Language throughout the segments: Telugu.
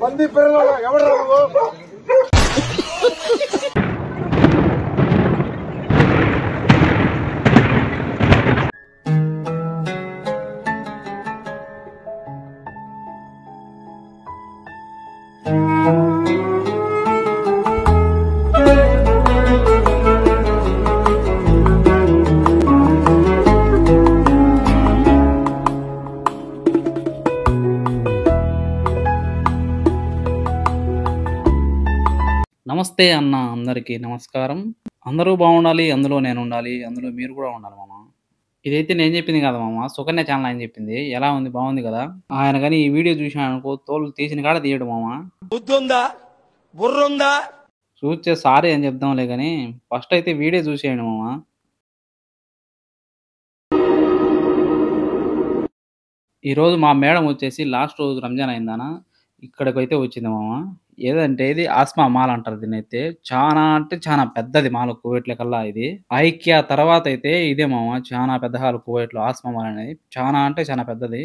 పంది పిల్లలు ఎవరు రావు. నమస్తే అన్న, అందరికీ నమస్కారం. అందరూ బాగుండాలి, అందులో నేను ఉండాలి, అందులో మీరు కూడా ఉండాలి మామ. ఇదైతే నేను చెప్పింది కదా మామ, సుకన్య ఛానల్ ఆయన చెప్పింది. ఎలా ఉంది? బాగుంది కదా. ఆయన కానీ ఈ వీడియో చూసినానుకో తోలు తీసిన కాడ తీయడు మామ. బుద్ధుందా, బుర్రుందా? చూస్తే సారీ అని చెప్దాంలే కానీ ఫస్ట్ అయితే వీడియో చూసేయండి మామ. ఈరోజు మా మేడం వచ్చేసి లాస్ట్ రోజు రంజాన్ అయిందానా ఇక్కడికైతే వచ్చింది మామ. ఏదంటే ఇది ఆస్మా మాల్ అంటారు దీన్ని. అయితే చాలా అంటే చాలా పెద్దది మాల్ కువైట్ల కల్లా. ఇది ఐక్యా తర్వాత అయితే ఇదే మామ చాలా పెద్ద హాల్ కువైట్ లో. ఆస్మా మాల్ అనేది చాలా అంటే చాలా పెద్దది.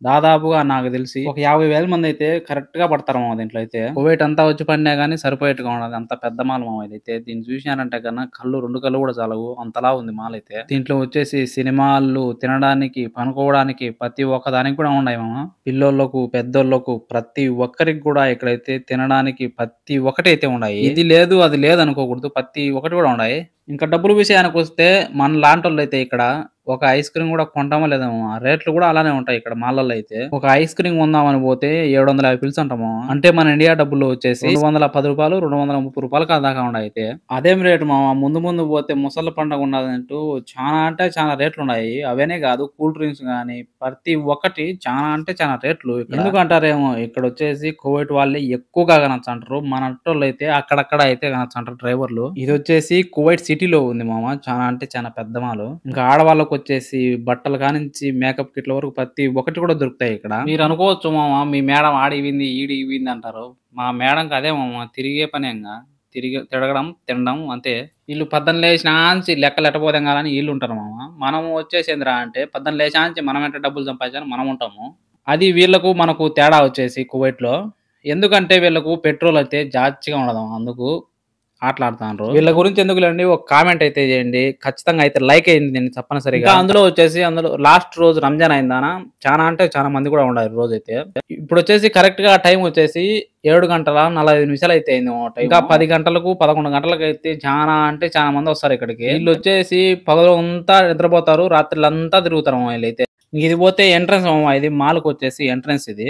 దాదాపుగా నాకు తెలిసి ఒక 50,000 మంది అయితే కరెక్ట్ గా పడతారు మామ దీంట్లో. అయితే కువైట్ అంతా వచ్చి పడినా గానీ సరిపోయేట్టుగా ఉండదు, అంత పెద్ద మాల్ మామ ఇదైతే. దీన్ని చూసినారంటే కన్నా రెండు కళ్ళు కూడా చాలవు, అంతలా ఉంది మాల్ అయితే. దీంట్లో వచ్చేసి సినిమాలు, తినడానికి, పనుకోవడానికి ప్రతి ఒక్క దానికి కూడా ఉన్నాయి మామ. పిల్లోళ్ళకు, పెద్దోళ్ళకు ప్రతి ఒక్కరికి కూడా ఇక్కడైతే తినడానికి ప్రతి ఒక్కటి అయితే ఉన్నాయి. ఇది లేదు అది లేదు అనుకోకూడదు, ప్రతి ఒక్కటి కూడా ఉన్నాయి. ఇంకా డబ్బుల విషయానికి వస్తే మన లాంటి వాళ్ళు అయితే ఇక్కడ ఒక ఐస్ క్రీమ్ కూడా కొంటామో లేదేమో, రేట్లు కూడా అలానే ఉంటాయి ఇక్కడ మాల్లో అయితే. ఒక ఐస్ క్రీమ్ కొందామని పోతే 750 పిల్స్ అంటాము. అంటే మన ఇండియా డబ్బులు వచ్చేసి 210 రూపాయలు, 230 రూపాయలు దాకా ఉన్నాయి అయితే. అదేం రేటు మామ. ముందు పోతే ముసళ్ళ పండుగ ఉన్నదంటూ చాలా అంటే చాలా రేట్లు ఉన్నాయి. అవేనే కాదు, కూల్ డ్రింక్స్ గానీ ప్రతి ఒక్కటి చాలా అంటే చాలా రేట్లు. ఎందుకంటారేమో ఇక్కడ వచ్చేసి కువైట్ వాళ్ళే ఎక్కువగా కనొచ్చంటారు. మన వాళ్ళు అయితే అక్కడక్కడ అయితే కనొచ్చంటారు డ్రైవర్లు. ఇది వచ్చేసి కువైట్ సిటీలో ఉంది మామ. చాలా అంటే చాలా పెద్ద మాలు. ఇంకా ఆడవాళ్ళకు వచ్చేసి బట్టలు కానించి మేకప్ కిట్ల వరకు ప్రతి ఒక్కటి కూడా దొరుకుతాయి ఇక్కడ. మీరు అనుకోవచ్చు మామ మీ మేడం ఆడివింది ఈడివింది అంటారు. మా మేడంకి అదే మామ తిరిగే పనేంగా. తిరగడం, తినడం అంతే. వీళ్ళు 14 లేచినాంచి లెక్కలు ఎట్టపోదాం కాదని వీళ్ళు ఉంటారు మామ. మనం వచ్చేసేంద్రా అంటే 14 లేచాంచి మనం ఎంత డబ్బులు సంపాదించాలని మనం ఉంటాము. అది వీళ్ళకు మనకు తేడా వచ్చేసి కువైట్ లో. ఎందుకంటే వీళ్ళకు పెట్రోల్ అయితే జాస్తిగా ఉండదు, అందుకు ఆటలాడుతున్నారు. వీళ్ళ గురించి ఎందుకులేండి, ఒక కామెంట్ అయితే చేయండి ఖచ్చితంగా. అయితే లైక్ అయింది దీన్ని తప్పనిసరిగా. అందులో లాస్ట్ రోజు రంజాన్ అయిందానా చాలా అంటే చాలా మంది కూడా ఉన్నారు రోజు అయితే. ఇప్పుడు వచ్చేసి కరెక్ట్ గా టైం వచ్చేసి 7:45 అయితే అయింది. ఇంకా 10 గంటలకు 11 గంటలకు అయితే చాలా అంటే చాలా మంది వస్తారు ఇక్కడికి. వీళ్ళు వచ్చేసి పగలు అంతా నిద్రపోతారు, రాత్రులంతా తిరుగుతారు వీళ్ళైతే. ఇది పోతే ఎంట్రన్స్ ఇది మాల్కి వచ్చేసి ఎంట్రన్స్. ఇది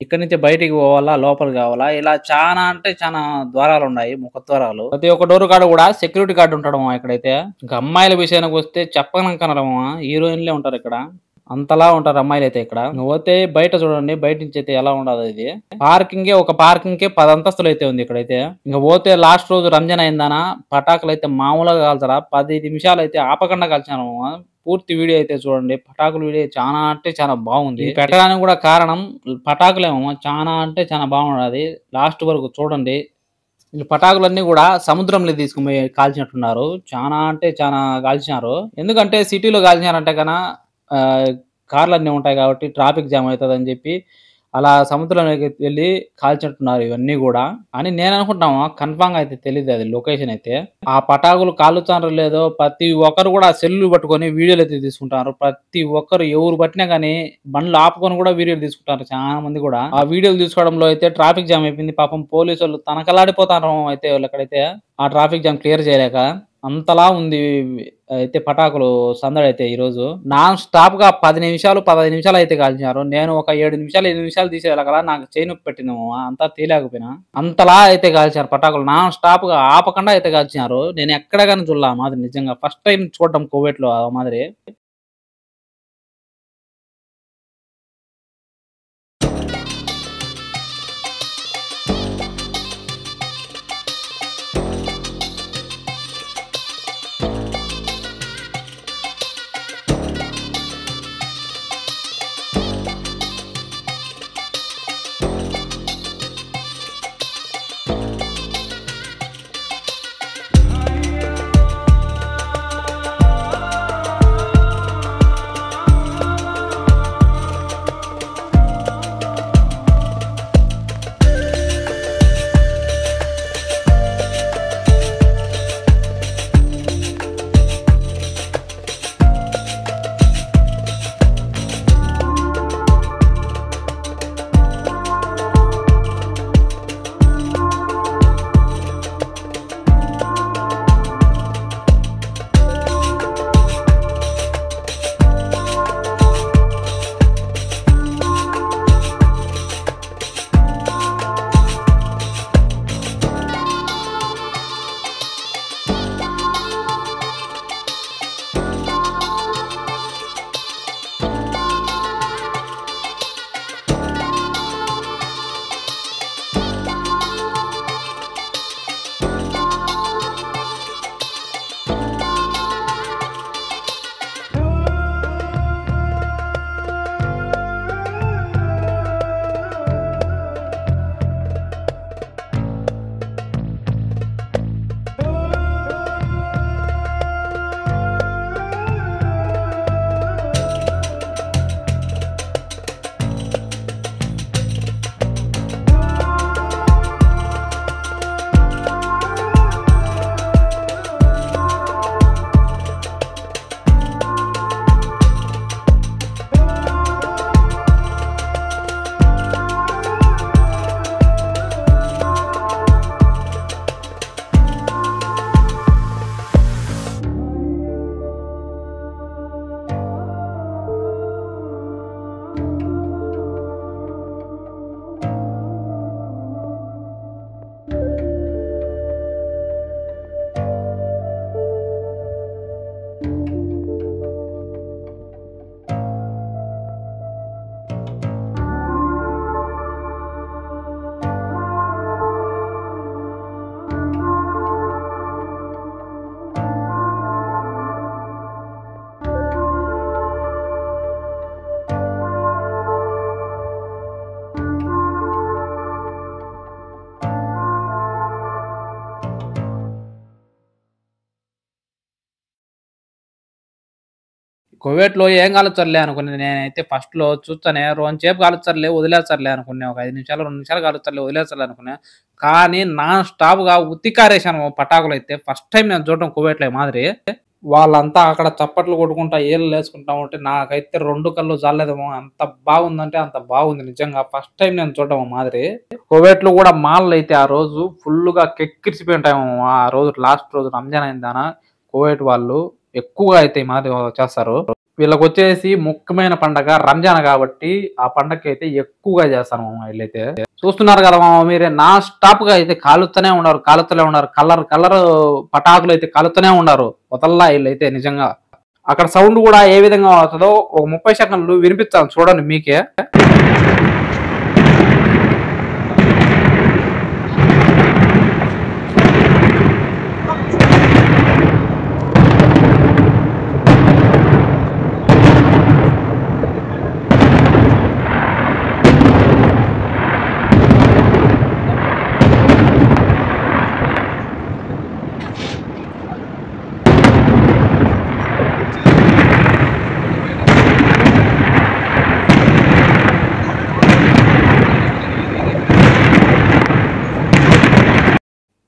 ఇక్కడ నుంచి బయటికి పోవాలా, లోపలికి కావాలా, ఇలా చాలా అంటే చాలా ద్వారాలు ఉన్నాయి, ముఖ ద్వారాలు. ప్రతి ఒక్క డోర్ కాడ కూడా సెక్యూరిటీ గార్డ్ ఉంటాడు ఇక్కడైతే. ఇంకా అమ్మాయిల విషయానికి వస్తే చెప్పనక్కనరమ్మా, హీరోయిన్లే ఉంటారు ఇక్కడ, అంతలా ఉంటారు అమ్మాయిలు అయితే ఇక్కడ. పోతే బయట చూడండి, బయట నుంచి అయితే ఎలా ఉండదు. ఇది ఒక పార్కింగ్ కే 10 అంతస్తులు అయితే ఉంది ఇక్కడైతే. ఇంకా పోతే లాస్ట్ రోజు రంజాన్ అయిందానా పటాకులు అయితే మామూలుగా కాల్చరా, 10 నిమిషాలు అయితే ఆపకుండా కాల్చాను. పూర్తి వీడియో అయితే చూడండి. పటాకుల వీడియో చాలా అంటే చాలా బాగుంది. పెట్టడానికి కూడా కారణం పటాకులేమో చాలా అంటే చాలా బాగుండదు. లాస్ట్ వరకు చూడండి. ఈ పటాకులన్నీ కూడా సముద్రంలో తీసుకుపోయి కాల్చినట్టున్నారు. చాలా అంటే చాలా కాల్చినారు. ఎందుకంటే సిటీలో కాల్చినారంటే కన్నా కార్లు అన్నీ ఉంటాయి కాబట్టి ట్రాఫిక్ జామ్ అవుతుంది అని చెప్పి అలా సముద్రంలోకి వెళ్ళి కాల్చినట్టున్నారు ఇవన్నీ కూడా అని నేను అనుకుంటాము. కన్ఫామ్ గా అయితే తెలియదు అది లొకేషన్ అయితే. ఆ పటాకులు కాలుతారో లేదో ప్రతి ఒక్కరు కూడా సెల్లు పట్టుకొని వీడియోలు అయితే తీసుకుంటారు. ప్రతి ఒక్కరు ఎవరు పట్టినా కానీ బండ్లు ఆపుకొని కూడా వీడియోలు తీసుకుంటారు. చాలా మంది కూడా ఆ వీడియోలు తీసుకోవడంలో అయితే ట్రాఫిక్ జామ్ అయిపోయింది. పాపం పోలీసు వాళ్ళు తనకలాడిపోతారు అయితే వాళ్ళకైతే ఆ ట్రాఫిక్ జామ్ క్లియర్ చేయలేక. అంతలా ఉంది అయితే పటాకులు సందడి అయితే. ఈ రోజు నాన్ స్టాప్ గా 10 నిమిషాలు 15 నిమిషాలు అయితే కాల్చినారు. నేను ఒక 7 నిమిషాలు 8 నిమిషాలు తీసేయాల నాకు చేయి నొప్పి పెట్టింది అంతా తీయలేకపోయినా. అంతలా అయితే కాల్చారు పటాకులు, నాన్ స్టాప్ గా ఆపకుండా అయితే కాల్చినారు. నేను ఎక్కడ కానీ చూడలే మాదిరి, నిజంగా ఫస్ట్ టైం చూడటం కువైట్ లో ఆ మాదిరి. కువైట్లో ఏం కాలుస్తారులే అనుకునే నేనైతే ఫస్ట్‌లో చూస్తానే రోంచేపు కాలుస్తారులే వదిలేస్తారులే అనుకున్నా. ఒక 5 నిమిషాలు, 2 నిమిషాలు కాలుస్తారులే వదిలేస్తారులే అనుకున్నా. కానీ నాన్ స్టాప్‌గా ఉత్తికారేశాను పటాకులైతే. ఫస్ట్ టైమ్ నేను చూడడం కువైట్‌లో ఈ మాదిరి. వాళ్ళంతా అక్కడ చప్పట్లు కొట్టుకుంటా, ఈలలేసుకుంటా ఉంటే నాకైతే 2 కళ్ళు జాలేదేమో అంత బాగుందంటే అంత బాగుంది నిజంగా. ఫస్ట్ టైమ్ నేను చూడడం ఆ మాదిరి. కువైట్‌లో కూడా మాల్‌లైతే ఆ రోజు ఫుల్‌గా కెక్కిరిసిపోయి ఉంటాయేమో ఆ రోజు లాస్ట్ రోజు రంజాన్ అయిందాన కువైట్ వాళ్ళు ఎక్కువగా అయితే ఈ మాదిరి చేస్తారు. వీళ్ళకొచ్చేసి ముఖ్యమైన పండగ రంజాన్ కాబట్టి ఆ పండగకైతే ఎక్కువగా చేస్తారు మామ వీళ్ళైతే. చూస్తున్నారు కదా మామ మీరే నాన్ స్టాప్‌గా అయితే కాలుస్తూనే ఉన్నారు. కాలుస్తూనే ఉన్నారు. కలర్ పటాకులైతే కాలుస్తూనే ఉన్నారు. వదల్లా ఈళ్ళైతే నిజంగా. అక్కడ సౌండ్ కూడా ఏ విధంగా వస్తదో ఒక 30 సెకన్లు వినిపిస్తాను చూడండి మీకే.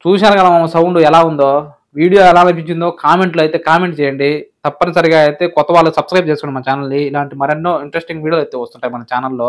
చూశారు కదా మామ సౌండ్ ఎలా ఉందో. వీడియో ఎలా అనిపించిందో కామెంట్లో అయితే కామెంట్ చేయండి. తప్పనిసరిగా అయితే కొత్త వాళ్ళు సబ్స్క్రైబ్ చేసుకోండి మన ఛానల్‌ని. ఇలాంటి మరెన్నో ఇంట్రెస్టింగ్ వీడియోలు అయితే వస్తుంటాయి మన ఛానల్‌లో.